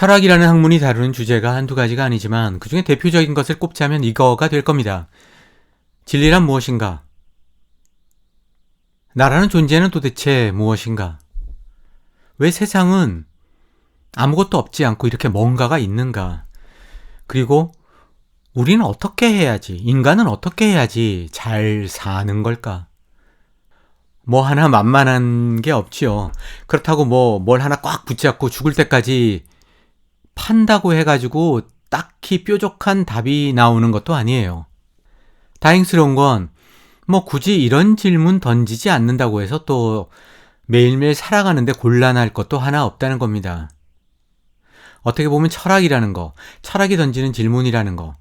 철학이라는 학문이 다루는 주제가 한두 가지가 아니지만 그중에 대표적인 것을 꼽자면 이거가 될 겁니다. 진리란 무엇인가? 나라는 존재는 도대체 무엇인가? 왜 세상은 아무것도 없지 않고 이렇게 뭔가가 있는가? 그리고 우리는 어떻게 해야지, 인간은 어떻게 해야지 잘 사는 걸까? 뭐 하나 만만한 게 없지요. 그렇다고 뭘 하나 꽉 붙잡고 죽을 때까지 판다고 해가지고 딱히 뾰족한 답이 나오는 것도 아니에요. 다행스러운 건 굳이 이런 질문 던지지 않는다고 해서 또 매일매일 살아가는데 곤란할 것도 하나 없다는 겁니다. 어떻게 보면 철학이라는 거, 철학이 던지는 질문이라는 거,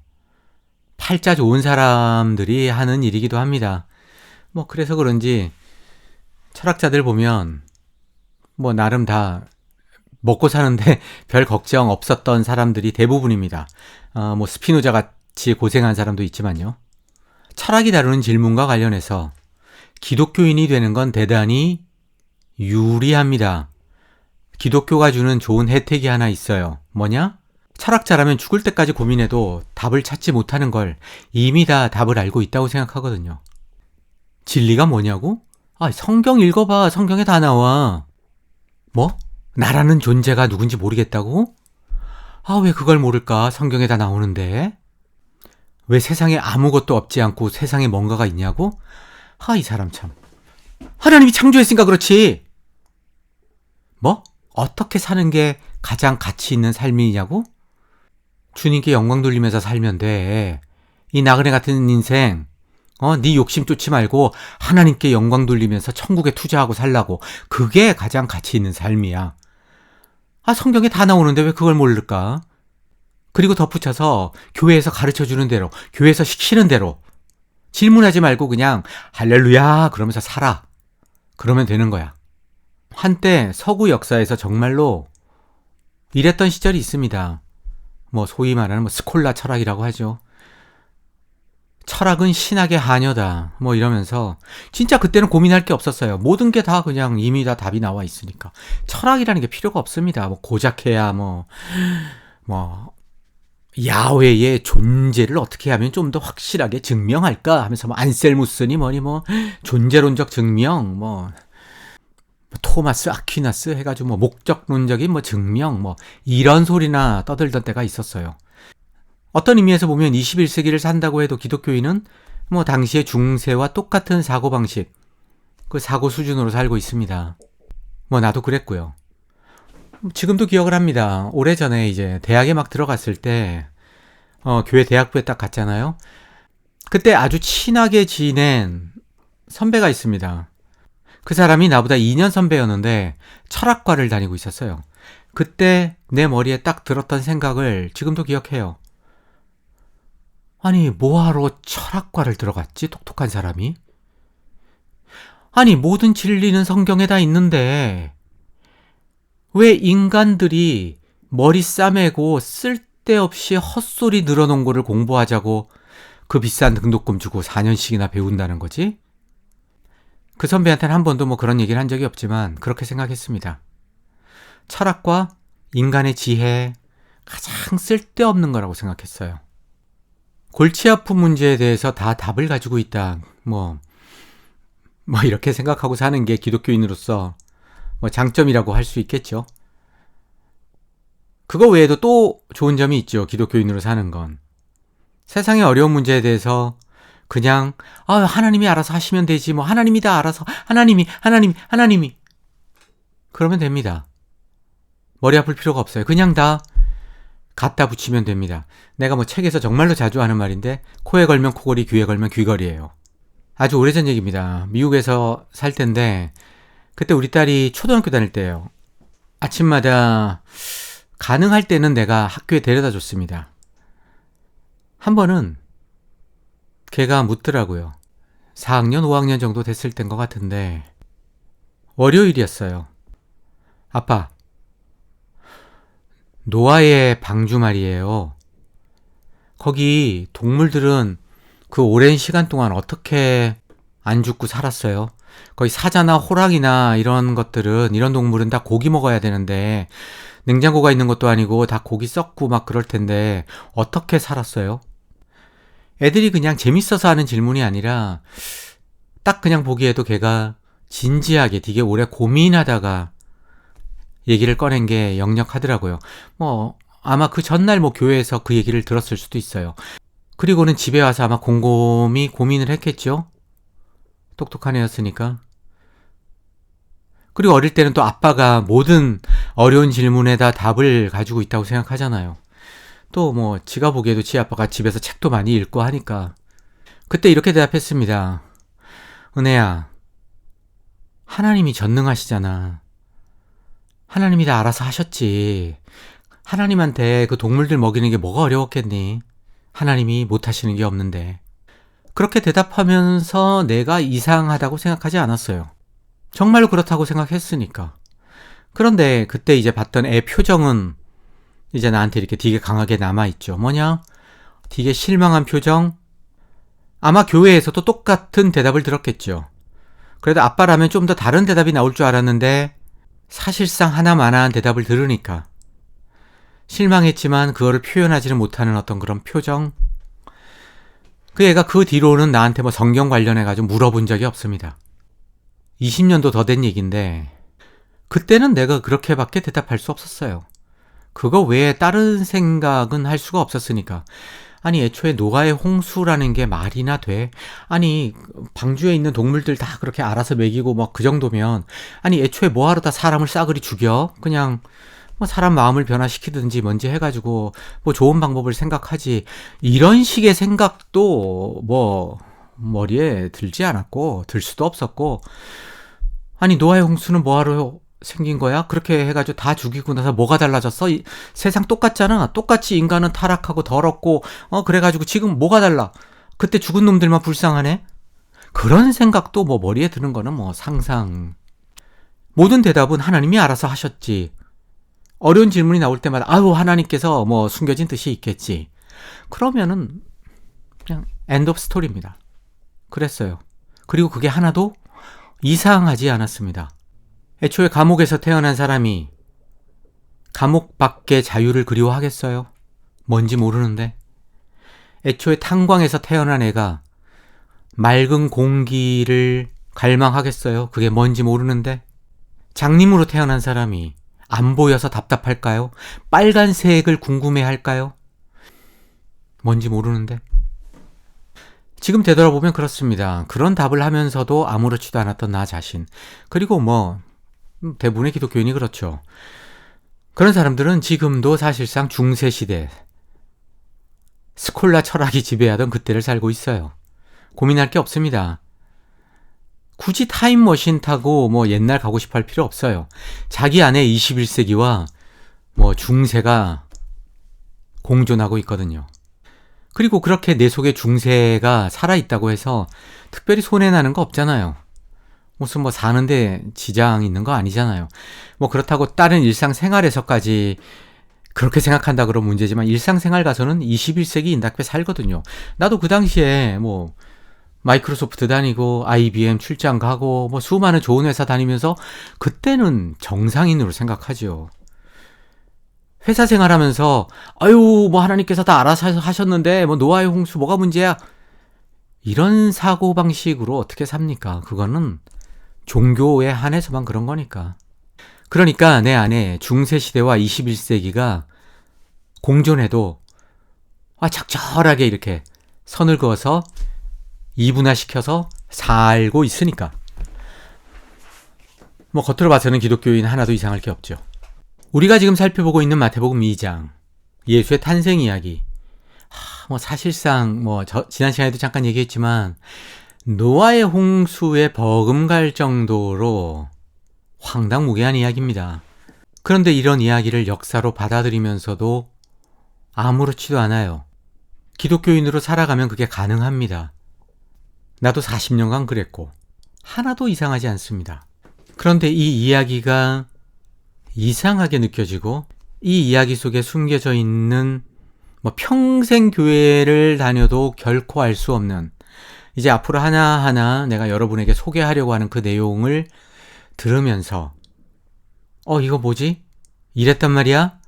팔자 좋은 사람들이 하는 일이기도 합니다. 그래서 그런지 철학자들 보면 나름 다 먹고 사는데 별 걱정 없었던 사람들이 대부분입니다. 스피노자 같이 고생한 사람도 있지만요. 철학이 다루는 질문과 관련해서 기독교인이 되는 건 대단히 유리합니다. 기독교가 주는 좋은 혜택이 하나 있어요. 뭐냐? 철학자라면 죽을 때까지 고민해도 답을 찾지 못하는 걸 이미 다 답을 알고 있다고 생각하거든요. 진리가 뭐냐고? 성경 읽어봐. 성경에 다 나와. 나라는 존재가 누군지 모르겠다고? 왜 그걸 모를까? 성경에 다 나오는데. 왜 세상에 아무것도 없지 않고 세상에 뭔가가 있냐고? 이 사람 참. 하나님이 창조했으니까 그렇지. 어떻게 사는 게 가장 가치 있는 삶이냐고? 주님께 영광 돌리면서 살면 돼. 이 나그네 같은 인생, 네 욕심 쫓지 말고 하나님께 영광 돌리면서 천국에 투자하고 살라고. 그게 가장 가치 있는 삶이야. 성경에 다 나오는데 왜 그걸 모를까? 그리고 덧붙여서 교회에서 가르쳐주는 대로, 교회에서 시키는 대로 질문하지 말고 그냥 할렐루야 그러면서 살아. 그러면 되는 거야. 한때 서구 역사에서 정말로 이랬던 시절이 있습니다. 소위 말하는 스콜라 철학이라고 하죠. 철학은 신학의 하녀다. 이러면서 진짜 그때는 고민할 게 없었어요. 모든 게 다 그냥 이미 다 답이 나와 있으니까. 철학이라는 게 필요가 없습니다. 고작해야 야훼의 존재를 어떻게 하면 좀 더 확실하게 증명할까 하면서 안셀무스니 존재론적 증명, 토마스 아퀴나스 해가지고 목적론적인 증명 이런 소리나 떠들던 때가 있었어요. 어떤 의미에서 보면 21세기를 산다고 해도 기독교인은 당시의 중세와 똑같은 사고방식, 그 사고 수준으로 살고 있습니다. 나도 그랬고요. 지금도 기억을 합니다. 오래전에 이제 대학에 막 들어갔을 때 교회 대학부에 딱 갔잖아요. 그때 아주 친하게 지낸 선배가 있습니다. 그 사람이 나보다 2년 선배였는데 철학과를 다니고 있었어요. 그때 내 머리에 딱 들었던 생각을 지금도 기억해요. 뭐하러 철학과를 들어갔지? 똑똑한 사람이? 모든 진리는 성경에 다 있는데 왜 인간들이 머리 싸매고 쓸데없이 헛소리 늘어놓은 거를 공부하자고 그 비싼 등록금 주고 4년씩이나 배운다는 거지? 그 선배한테는 한 번도 그런 얘기를 한 적이 없지만 그렇게 생각했습니다. 철학과 인간의 지혜, 가장 쓸데없는 거라고 생각했어요. 골치 아픈 문제에 대해서 다 답을 가지고 있다. 이렇게 생각하고 사는 게 기독교인으로서 장점이라고 할 수 있겠죠. 그거 외에도 또 좋은 점이 있죠. 기독교인으로 사는 건. 세상의 어려운 문제에 대해서 그냥 하나님이 알아서 하시면 되지. 하나님이 다 알아서 하나님이 그러면 됩니다. 머리 아플 필요가 없어요. 그냥 다 갖다 붙이면 됩니다. 내가 책에서 정말로 자주 하는 말인데 코에 걸면 코걸이, 귀에 걸면 귀걸이에요. 아주 오래전 얘기입니다. 미국에서 살 때인데 그때 우리 딸이 초등학교 다닐 때예요. 아침마다 가능할 때는 내가 학교에 데려다 줬습니다. 한 번은 걔가 묻더라고요. 4학년, 5학년 정도 됐을 때인 것 같은데 월요일이었어요. 아빠, 노아의 방주 말이에요. 거기 동물들은 그 오랜 시간 동안 어떻게 안 죽고 살았어요? 거의 사자나 호랑이나 이런 것들은, 이런 동물은 다 고기 먹어야 되는데 냉장고가 있는 것도 아니고 다 고기 썩고 막 그럴 텐데 어떻게 살았어요? 애들이 그냥 재밌어서 하는 질문이 아니라 딱 그냥 보기에도 걔가 진지하게 되게 오래 고민하다가 얘기를 꺼낸 게 역력하더라고요. 아마 그 전날 교회에서 그 얘기를 들었을 수도 있어요. 그리고는 집에 와서 아마 곰곰이 고민을 했겠죠? 똑똑한 애였으니까. 그리고 어릴 때는 또 아빠가 모든 어려운 질문에 다 답을 가지고 있다고 생각하잖아요. 또 지가 보기에도 지 아빠가 집에서 책도 많이 읽고 하니까. 그때 이렇게 대답했습니다. 은혜야, 하나님이 전능하시잖아. 하나님이 다 알아서 하셨지. 하나님한테 그 동물들 먹이는 게 뭐가 어려웠겠니? 하나님이 못하시는 게 없는데. 그렇게 대답하면서 내가 이상하다고 생각하지 않았어요. 정말로 그렇다고 생각했으니까. 그런데 그때 이제 봤던 애 표정은 이제 나한테 이렇게 되게 강하게 남아있죠. 뭐냐? 되게 실망한 표정? 아마 교회에서도 똑같은 대답을 들었겠죠. 그래도 아빠라면 좀 더 다른 대답이 나올 줄 알았는데 사실상 하나마나한 대답을 들으니까 실망했지만 그거를 표현하지는 못하는 어떤 그런 표정. 그 애가 그 뒤로는 나한테 성경 관련해가지고 물어본 적이 없습니다. 20년도 더 된 얘기인데 그때는 내가 그렇게밖에 대답할 수 없었어요. 그거 외에 다른 생각은 할 수가 없었으니까. 아니 애초에 노아의 홍수라는 게 말이나 돼? 아니 방주에 있는 동물들 다 그렇게 알아서 먹이고 그 정도면 아니 애초에 뭐하러 다 사람을 싸그리 죽여? 그냥 사람 마음을 변화시키든지 뭔지 해가지고 좋은 방법을 생각하지. 이런 식의 생각도 머리에 들지 않았고 들 수도 없었고. 아니 노아의 홍수는 뭐하러 생긴 거야? 그렇게 해가지고 다 죽이고 나서 뭐가 달라졌어? 세상 똑같잖아. 똑같이 인간은 타락하고 더럽고 그래가지고 지금 뭐가 달라? 그때 죽은 놈들만 불쌍하네? 그런 생각도 머리에 드는 거는 상상. 모든 대답은 하나님이 알아서 하셨지. 어려운 질문이 나올 때마다 아유 하나님께서 숨겨진 뜻이 있겠지. 그러면은 그냥 엔드 오브 스토리입니다. 그랬어요. 그리고 그게 하나도 이상하지 않았습니다. 애초에 감옥에서 태어난 사람이 감옥 밖의 자유를 그리워하겠어요? 뭔지 모르는데. 애초에 탄광에서 태어난 애가 맑은 공기를 갈망하겠어요? 그게 뭔지 모르는데. 장님으로 태어난 사람이 안 보여서 답답할까요? 빨간색을 궁금해할까요? 뭔지 모르는데. 지금 되돌아보면 그렇습니다. 그런 답을 하면서도 아무렇지도 않았던 나 자신. 그리고 대부분의 기독교인이 그렇죠. 그런 사람들은 지금도 사실상 중세시대 스콜라 철학이 지배하던 그때를 살고 있어요. 고민할 게 없습니다. 굳이 타임머신 타고 옛날 가고 싶어 할 필요 없어요. 자기 안에 21세기와 중세가 공존하고 있거든요. 그리고 그렇게 내 속에 중세가 살아있다고 해서 특별히 손해나는 거 없잖아요. 무슨 사는데 지장 있는 거 아니잖아요. 그렇다고 다른 일상생활에서까지 그렇게 생각한다 그러면 문제지만 일상생활 가서는 21세기 인답게 살거든요. 나도 그 당시에 마이크로소프트 다니고 IBM 출장 가고 수많은 좋은 회사 다니면서 그때는 정상인으로 생각하죠. 회사 생활하면서 아유 하나님께서 다 알아서 하셨는데 노아의 홍수 뭐가 문제야? 이런 사고방식으로 어떻게 삽니까? 그거는 종교에 한해서만 그런 거니까. 그러니까 내 안에 중세시대와 21세기가 공존해도 적절하게 이렇게 선을 그어서 이분화시켜서 살고 있으니까 겉으로 봐서는 기독교인 하나도 이상할 게 없죠. 우리가 지금 살펴보고 있는 마태복음 2장 예수의 탄생 이야기, 사실상 지난 시간에도 잠깐 얘기했지만 노아의 홍수에 버금갈 정도로 황당무계한 이야기입니다. 그런데 이런 이야기를 역사로 받아들이면서도 아무렇지도 않아요. 기독교인으로 살아가면 그게 가능합니다. 나도 40년간 그랬고 하나도 이상하지 않습니다. 그런데 이 이야기가 이상하게 느껴지고 이 이야기 속에 숨겨져 있는 평생 교회를 다녀도 결코 알 수 없는 이제 앞으로 하나하나 내가 여러분에게 소개하려고 하는 그 내용을 들으면서 이거 뭐지? 이랬단 말이야?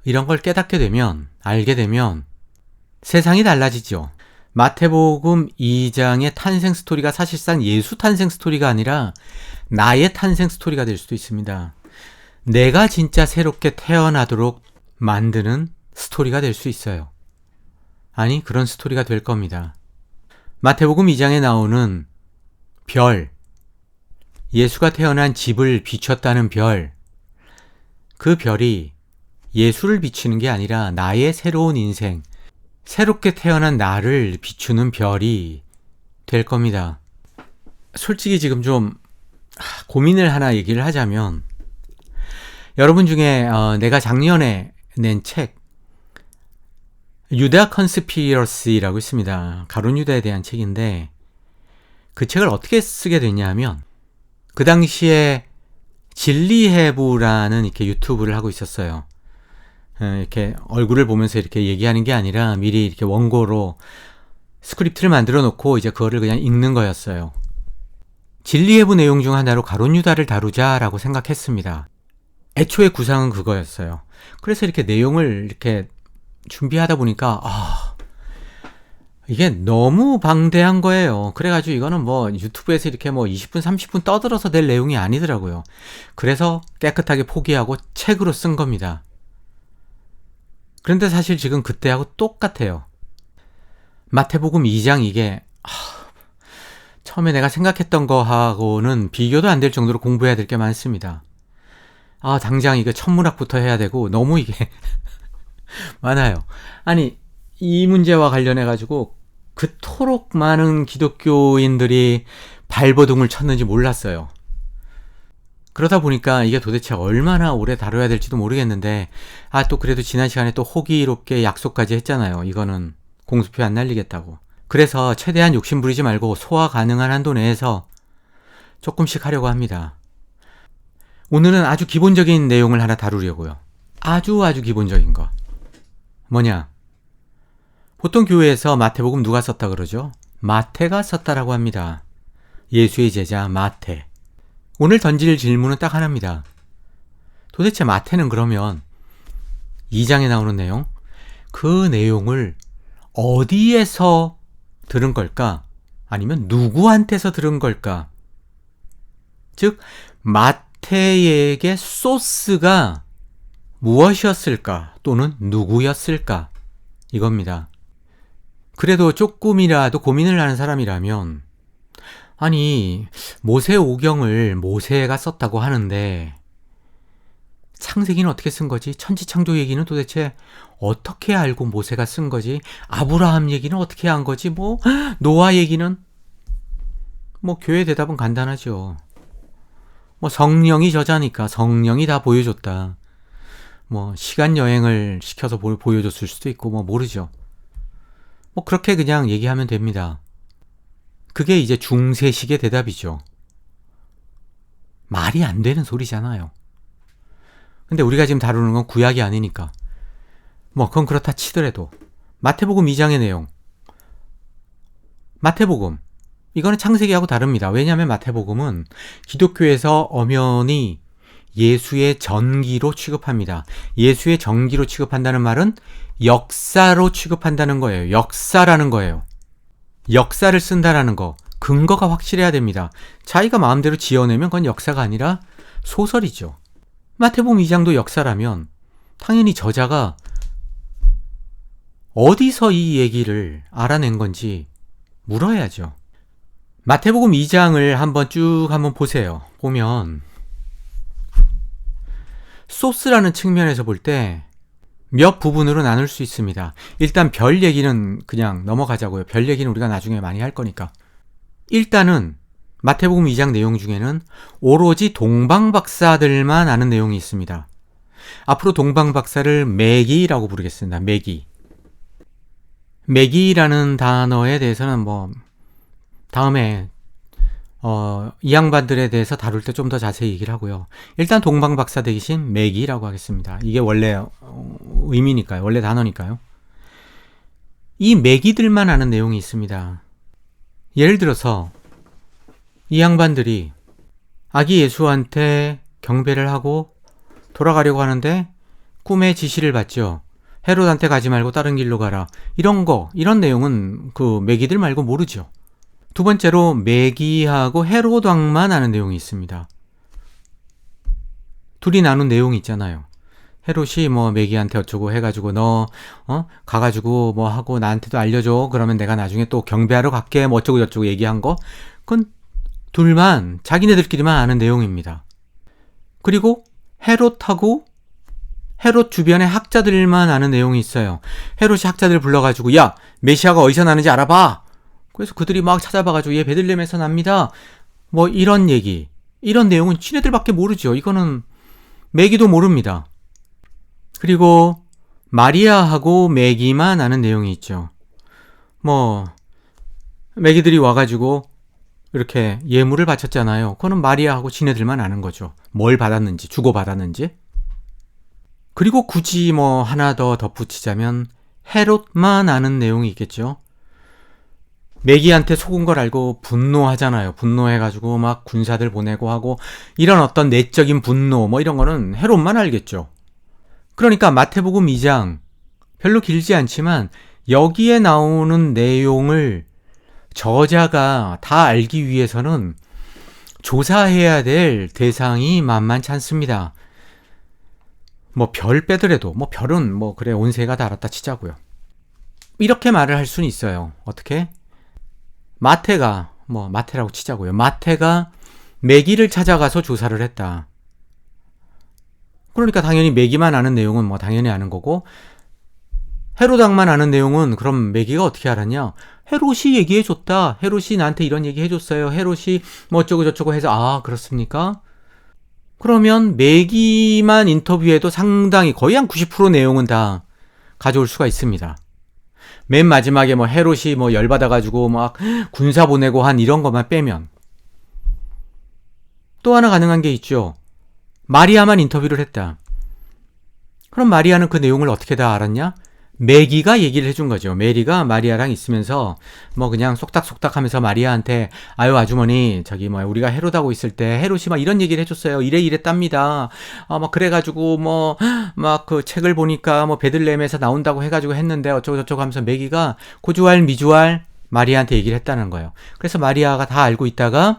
이런 걸 깨닫게 되면, 알게 되면 세상이 달라지죠. 마태복음 2장의 탄생 스토리가 사실상 예수 탄생 스토리가 아니라 나의 탄생 스토리가 될 수도 있습니다. 내가 진짜 새롭게 태어나도록 만드는 스토리가 될 수 있어요. 아니, 그런 스토리가 될 겁니다. 마태복음 2장에 나오는 별, 예수가 태어난 집을 비췄다는 별, 그 별이 예수를 비추는 게 아니라 나의 새로운 인생, 새롭게 태어난 나를 비추는 별이 될 겁니다. 솔직히 지금 좀 고민을 하나 얘기를 하자면, 여러분 중에 내가 작년에 낸 책 유다 컨스피러시라고 있습니다. 가룟 유다에 대한 책인데, 그 책을 어떻게 쓰게 됐냐면, 그 당시에 진리해부라는 이렇게 유튜브를 하고 있었어요. 이렇게 얼굴을 보면서 이렇게 얘기하는 게 아니라 미리 이렇게 원고로 스크립트를 만들어 놓고 이제 그거를 그냥 읽는 거였어요. 진리해부 내용 중 하나로 가룟 유다를 다루자라고 생각했습니다. 애초에 구상은 그거였어요. 그래서 이렇게 내용을 이렇게 준비하다 보니까 이게 너무 방대한 거예요. 그래가지고 이거는 뭐 유튜브에서 이렇게 뭐 20분 30분 떠들어서 될 내용이 아니더라고요. 그래서 깨끗하게 포기하고 책으로 쓴 겁니다. 그런데 사실 지금 그때하고 똑같아요. 마태복음 2장 이게 처음에 내가 생각했던 거하고는 비교도 안 될 정도로 공부해야 될 게 많습니다. 당장 이거 천문학부터 해야 되고 너무 이게 많아요. 아니, 이 문제와 관련해 가지고 그토록 많은 기독교인들이 발버둥을 쳤는지 몰랐어요. 그러다 보니까 이게 도대체 얼마나 오래 다뤄야 될지도 모르겠는데, 또 그래도 지난 시간에 또 호기롭게 약속까지 했잖아요. 이거는 공수표 안 날리겠다고. 그래서 최대한 욕심 부리지 말고 소화 가능한 한도 내에서 조금씩 하려고 합니다. 오늘은 아주 기본적인 내용을 하나 다루려고요. 아주 기본적인 거. 뭐냐? 보통 교회에서 마태복음 누가 썼다 그러죠? 마태가 썼다라고 합니다. 예수의 제자 마태. 오늘 던질 질문은 딱 하나입니다. 도대체 마태는 그러면 2장에 나오는 내용, 그 내용을 어디에서 들은 걸까? 아니면 누구한테서 들은 걸까? 즉, 마태에게 소스가 무엇이었을까? 또는 누구였을까? 이겁니다. 그래도 조금이라도 고민을 하는 사람이라면, 아니, 모세오경을 모세가 썼다고 하는데 창세기는 어떻게 쓴 거지? 천지창조 얘기는 도대체 어떻게 알고 모세가 쓴 거지? 아브라함 얘기는 어떻게 한 거지? 노아 얘기는? 교회 대답은 간단하죠. 성령이 저자니까 성령이 다 보여줬다. 시간 여행을 시켜서 보여줬을 수도 있고 모르죠. 그렇게 그냥 얘기하면 됩니다. 그게 이제 중세식의 대답이죠. 말이 안 되는 소리잖아요. 근데 우리가 지금 다루는 건 구약이 아니니까. 그건 그렇다 치더라도 마태복음 2장의 내용. 마태복음. 이거는 창세기하고 다릅니다. 왜냐하면 마태복음은 기독교에서 엄연히 예수의 전기로 취급합니다. 예수의 전기로 취급한다는 말은 역사로 취급한다는 거예요. 역사라는 거예요. 역사를 쓴다라는 거, 근거가 확실해야 됩니다. 자기가 마음대로 지어내면 그건 역사가 아니라 소설이죠. 마태복음 2장도 역사라면 당연히 저자가 어디서 이 얘기를 알아낸 건지 물어야죠. 마태복음 2장을 한번 보세요. 보면 소스라는 측면에서 볼 때 몇 부분으로 나눌 수 있습니다. 일단 별 얘기는 그냥 넘어가자고요. 별 얘기는 우리가 나중에 많이 할 거니까. 일단은 마태복음 2장 내용 중에는 오로지 동방박사들만 아는 내용이 있습니다. 앞으로 동방박사를 매기라고 부르겠습니다. 매기라는 단어에 대해서는 다음에 이 양반들에 대해서 다룰 때 좀 더 자세히 얘기를 하고요. 일단 동방박사 대신 매기라고 하겠습니다. 이게 원래 의미니까요. 원래 단어니까요. 이 매기들만 아는 내용이 있습니다. 예를 들어서 이 양반들이 아기 예수한테 경배를 하고 돌아가려고 하는데 꿈에 지시를 받죠. 헤롯한테 가지 말고 다른 길로 가라. 이런 내용은 그 매기들 말고 모르죠. 두 번째로 매기하고 헤롯 왕만 아는 내용이 있습니다. 둘이 나눈 내용이 있잖아요. 헤롯이 뭐 매기한테 어쩌고 해가지고 너 가가지고 뭐 하고 나한테도 알려줘. 그러면 내가 나중에 또 경배하러 갈게. 뭐 어쩌고 저쩌고 얘기한 거. 그건 둘만 자기네들끼리만 아는 내용입니다. 그리고 헤롯하고 헤롯 주변의 학자들만 아는 내용이 있어요. 헤롯이 학자들 불러가지고 야 메시아가 어디서 나는지 알아봐. 그래서 그들이 막 찾아봐가지고 얘 베들레헴에서 납니다. 뭐 이런 얘기, 이런 내용은 지네들밖에 모르죠. 이거는 매기도 모릅니다. 그리고 마리아하고 매기만 아는 내용이 있죠. 뭐 매기들이 와가지고 이렇게 예물을 바쳤잖아요. 그거는 마리아하고 지네들만 아는 거죠. 뭘 받았는지, 주고받았는지. 그리고 굳이 뭐 하나 더 덧붙이자면 헤롯만 아는 내용이 있겠죠. 매기한테 속은 걸 알고 분노하잖아요. 분노해가지고 막 군사들 보내고 하고 이런 어떤 내적인 분노 뭐 이런 거는 헤롯만 알겠죠. 그러니까 마태복음 2장 별로 길지 않지만 여기에 나오는 내용을 저자가 다 알기 위해서는 조사해야 될 대상이 만만치 않습니다. 뭐 별 빼더라도 뭐 별은 뭐 그래 온 세가 다 알았다 치자고요. 이렇게 말을 할 수는 있어요. 어떻게? 마태라고 치자고요. 마태가 매기를 찾아가서 조사를 했다. 그러니까 당연히 매기만 아는 내용은 뭐 당연히 아는 거고 헤롯 왕만 아는 내용은 그럼 매기가 어떻게 알았냐? 헤롯이 얘기해줬다. 헤롯이 나한테 이런 얘기 해줬어요. 헤롯이 뭐 어쩌고 저쩌고 해서 아 그렇습니까? 그러면 매기만 인터뷰해도 상당히 거의 한 90% 내용은 다 가져올 수가 있습니다. 맨 마지막에 뭐 헤롯이 뭐 열받아가지고 막 군사 보내고 한 이런 것만 빼면. 또 하나 가능한 게 있죠. 마리아만 인터뷰를 했다. 그럼 마리아는 그 내용을 어떻게 다 알았냐? 매기가 얘기를 해준 거죠. 메리가 마리아랑 있으면서 뭐 그냥 속닥속닥 하면서 마리아한테 아유 아주머니 저기 뭐 우리가 헤롯하고 있을 때 헤롯이 막 이런 얘기를 해줬어요. 이랬답니다. 막 그래가지고 뭐 막 그 책을 보니까 뭐 베들레헴에서 나온다고 해가지고 했는데 어쩌고 저쩌고 하면서 매기가 고주알 미주알 마리아한테 얘기를 했다는 거예요. 그래서 마리아가 다 알고 있다가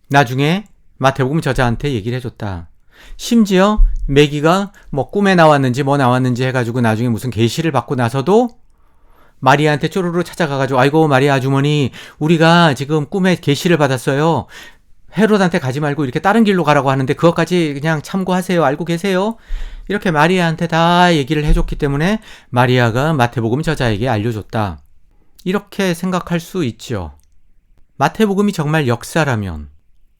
나중에 마태복음 저자한테 얘기를 해줬다. 심지어 매기가 뭐 꿈에 나왔는지 뭐 나왔는지 해가지고 나중에 무슨 계시를 받고 나서도 마리아한테 쪼르르 찾아가가지고 아이고 마리아 아주머니 우리가 지금 꿈에 계시를 받았어요. 헤롯한테 가지 말고 이렇게 다른 길로 가라고 하는데 그것까지 그냥 참고하세요. 알고 계세요? 이렇게 마리아한테 다 얘기를 해줬기 때문에 마리아가 마태복음 저자에게 알려줬다. 이렇게 생각할 수 있죠. 마태복음이 정말 역사라면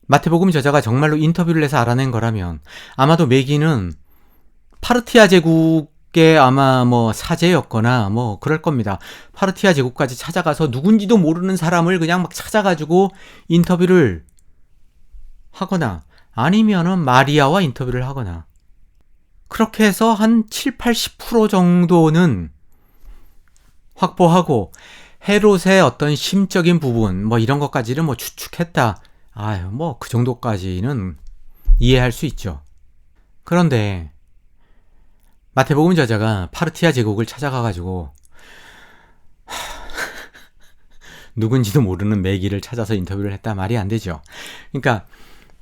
마태복음 저자가 정말로 인터뷰를 해서 알아낸 거라면 아마도 매기는 파르티아 제국의 아마 뭐 사제였거나 뭐 그럴 겁니다. 파르티아 제국까지 찾아가서 누군지도 모르는 사람을 그냥 막 찾아가지고 인터뷰를 하거나 아니면은 마리아와 인터뷰를 하거나 그렇게 해서 한 7, 80% 정도는 확보하고 헤롯의 어떤 심적인 부분 뭐 이런 것까지는 뭐 추측했다. 아유, 뭐, 그 정도까지는 이해할 수 있죠. 그런데, 마태복음 저자가 파르티아 제국을 찾아가가지고, 누군지도 모르는 매기를 찾아서 인터뷰를 했다. 말이 안 되죠. 그러니까,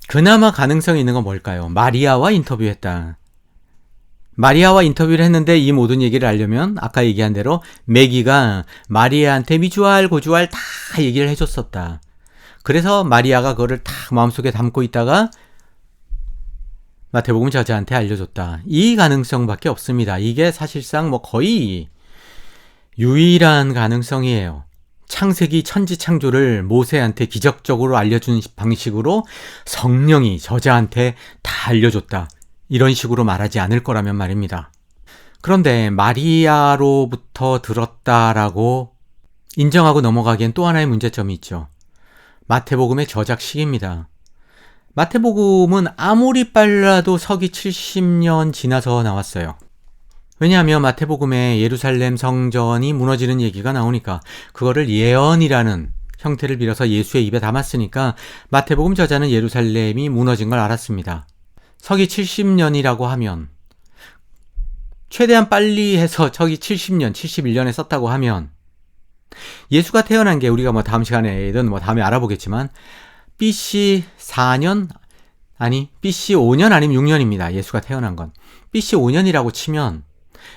그나마 가능성이 있는 건 뭘까요? 마리아와 인터뷰했다. 마리아와 인터뷰를 했는데 이 모든 얘기를 알려면, 아까 얘기한 대로, 매기가 마리아한테 미주알, 고주알 다 얘기를 해줬었다. 그래서 마리아가 그거를 딱 마음속에 담고 있다가 마태복음 저자한테 알려줬다. 이 가능성밖에 없습니다. 이게 사실상 뭐 거의 유일한 가능성이에요. 창세기 천지창조를 모세한테 기적적으로 알려준 방식으로 성령이 저자한테 다 알려줬다. 이런 식으로 말하지 않을 거라면 말입니다. 그런데 마리아로부터 들었다라고 인정하고 넘어가기엔 또 하나의 문제점이 있죠. 마태복음의 저작식입니다. 마태복음은 아무리 빨라도 서기 70년 지나서 나왔어요. 왜냐하면 마태복음에 예루살렘 성전이 무너지는 얘기가 나오니까 그거를 예언이라는 형태를 빌어서 예수의 입에 담았으니까 마태복음 저자는 예루살렘이 무너진 걸 알았습니다. 서기 70년이라고 하면 최대한 빨리 해서 서기 70년, 71년에 썼다고 하면 예수가 태어난 게 우리가 뭐 다음 시간에든 뭐 다음에 알아보겠지만 BC 4년 아니 BC 5년 아니면 6년입니다. 예수가 태어난 건. BC 5년이라고 치면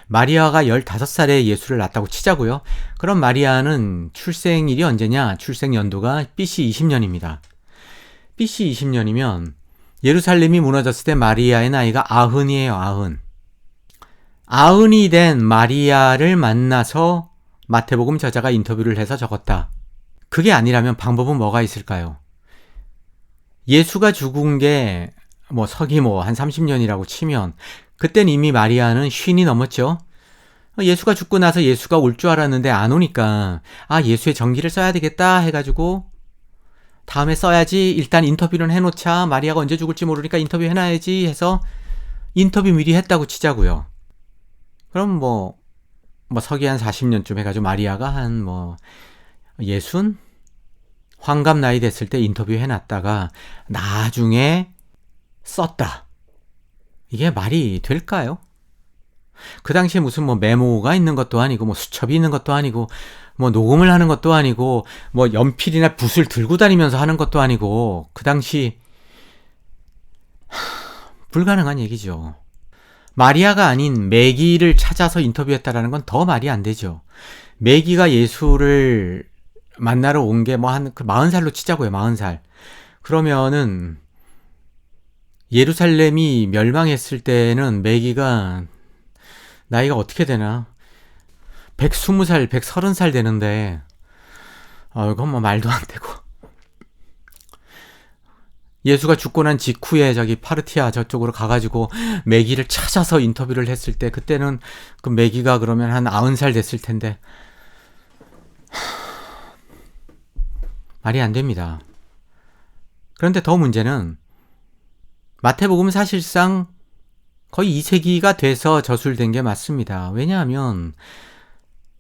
마리아가 15살에 예수를 낳았다고 치자고요. 그럼 마리아는 출생일이 언제냐? 출생 연도가 BC 20년입니다. BC 20년이면 예루살렘이 무너졌을 때 마리아의 나이가 90이에요. 90이 된 마리아를 만나서 마태복음 저자가 인터뷰를 해서 적었다. 그게 아니라면 방법은 뭐가 있을까요? 예수가 죽은 게 서기 한 30년이라고 치면 그땐 이미 마리아는 50이 넘었죠. 예수가 죽고 나서 예수가 올 줄 알았는데 안 오니까 예수의 전기를 써야 되겠다 해가지고 다음에 써야지 일단 인터뷰는 해놓자. 마리아가 언제 죽을지 모르니까 인터뷰 해놔야지 해서 인터뷰 미리 했다고 치자고요. 그럼 서기 한 40년쯤 해가지고 마리아가 한 60? 환갑 나이 됐을 때 인터뷰 해놨다가 나중에 썼다. 이게 말이 될까요? 그 당시에 무슨 메모가 있는 것도 아니고 수첩이 있는 것도 아니고 녹음을 하는 것도 아니고 연필이나 붓을 들고 다니면서 하는 것도 아니고 그 당시 불가능한 얘기죠. 마리아가 아닌 매기를 찾아서 인터뷰했다라는 건 더 말이 안 되죠. 매기가 예수를 만나러 온 게 한 40살로 치자고요. 40살. 그러면은 예루살렘이 멸망했을 때는 매기가 나이가 어떻게 되나? 120살, 130살 되는데 이건 말도 안 되고. 예수가 죽고 난 직후에 저기 파르티아 저쪽으로 가가지고 매기를 찾아서 인터뷰를 했을 때 그때는 그 매기가 그러면 한 90살 됐을 텐데 말이 안 됩니다. 그런데 더 문제는 마태복음은 사실상 거의 2세기가 돼서 저술된 게 맞습니다. 왜냐하면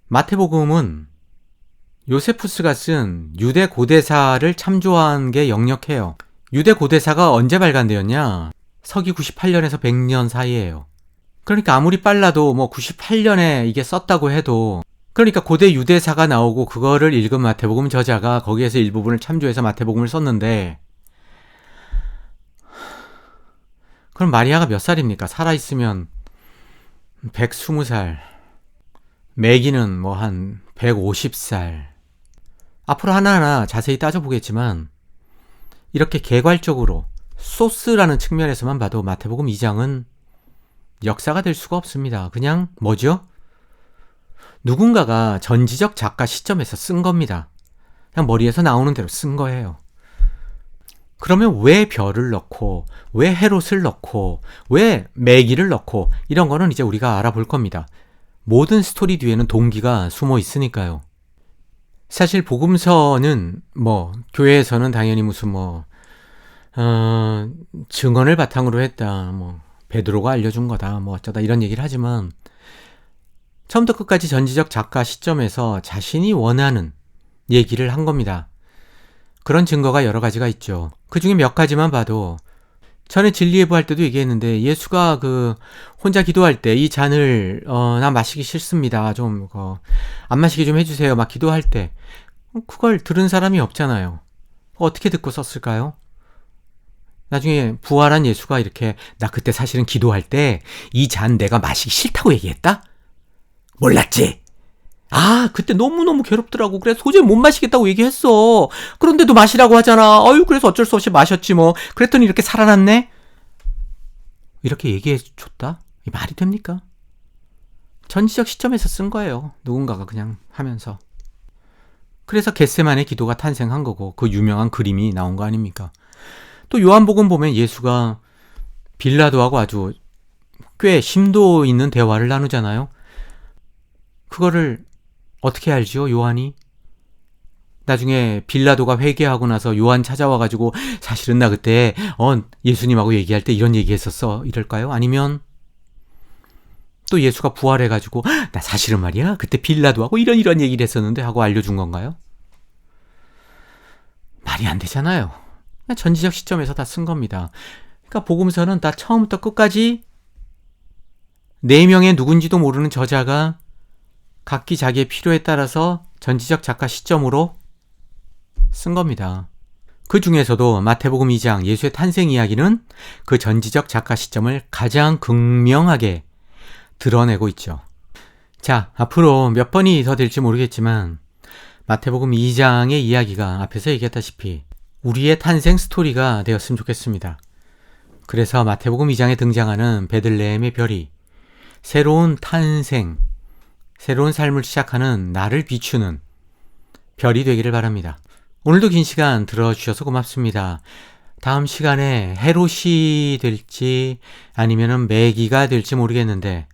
마태복음은 요세푸스가 쓴 유대 고대사를 참조한 게 역력해요. 유대 고대사가 언제 발간되었냐? 서기 98년에서 100년 사이에요. 그러니까 아무리 빨라도 98년에 이게 썼다고 해도 그러니까 고대 유대사가 나오고 그거를 읽은 마태복음 저자가 거기에서 일부분을 참조해서 마태복음을 썼는데 그럼 마리아가 몇 살입니까? 살아있으면 120살, 매기는 한 150살. 앞으로 하나하나 자세히 따져보겠지만 이렇게 개괄적으로 소스라는 측면에서만 봐도 마태복음 2장은 역사가 될 수가 없습니다. 그냥 뭐죠? 누군가가 전지적 작가 시점에서 쓴 겁니다. 그냥 머리에서 나오는 대로 쓴 거예요. 그러면 왜 별을 넣고 왜 헤롯을 넣고 왜 매기를 넣고 이런 거는 이제 우리가 알아볼 겁니다. 모든 스토리 뒤에는 동기가 숨어 있으니까요. 사실 복음서는 교회에서는 당연히 무슨 증언을 바탕으로 했다. 베드로가 알려준 거다. 어쩌다 이런 얘기를 하지만 처음부터 끝까지 전지적 작가 시점에서 자신이 원하는 얘기를 한 겁니다. 그런 증거가 여러 가지가 있죠. 그 중에 몇 가지만 봐도 전에 진리예보 할 때도 얘기했는데 예수가 혼자 기도할 때 이 잔을 나 마시기 싫습니다. 좀 안 마시게 좀 해주세요. 막 기도할 때 그걸 들은 사람이 없잖아요. 어떻게 듣고 썼을까요? 나중에 부활한 예수가 이렇게 나 그때 사실은 기도할 때 이 잔 내가 마시기 싫다고 얘기했다? 몰랐지? 그때 너무너무 괴롭더라고. 그래서 도저히 못 마시겠다고 얘기했어. 그런데도 마시라고 하잖아. 그래서 어쩔 수 없이 마셨지 그랬더니 이렇게 살아났네? 이렇게 얘기해 줬다? 이 말이 됩니까? 전지적 시점에서 쓴 거예요. 누군가가 그냥 하면서. 그래서 겟세마네 기도가 탄생한 거고 그 유명한 그림이 나온 거 아닙니까? 또 요한복음 보면 예수가 빌라도하고 아주 꽤 심도 있는 대화를 나누잖아요. 그거를 어떻게 알지요? 요한이? 나중에 빌라도가 회개하고 나서 요한 찾아와가지고 사실은 나 그때 예수님하고 얘기할 때 이런 얘기했었어 이럴까요? 아니면 또 예수가 부활해가지고 나 사실은 말이야 그때 빌라도하고 이런 얘기를 했었는데 하고 알려준 건가요? 말이 안 되잖아요. 전지적 시점에서 다 쓴 겁니다. 그러니까 복음서는 다 처음부터 끝까지 4명의 누군지도 모르는 저자가 각기 자기의 필요에 따라서 전지적 작가 시점으로 쓴 겁니다. 그 중에서도 마태복음 2장 예수의 탄생 이야기는 그 전지적 작가 시점을 가장 극명하게 드러내고 있죠. 자, 앞으로 몇 번이 더 될지 모르겠지만 마태복음 2장의 이야기가 앞에서 얘기했다시피 우리의 탄생 스토리가 되었으면 좋겠습니다. 그래서 마태복음 2장에 등장하는 베들레헴의 별이 새로운 탄생, 새로운 삶을 시작하는 나를 비추는 별이 되기를 바랍니다. 오늘도 긴 시간 들어주셔서 고맙습니다. 다음 시간에 헤롯이 될지 아니면 매기가 될지 모르겠는데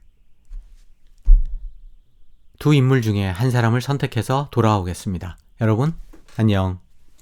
두 인물 중에 한 사람을 선택해서 돌아오겠습니다. 여러분, 안녕.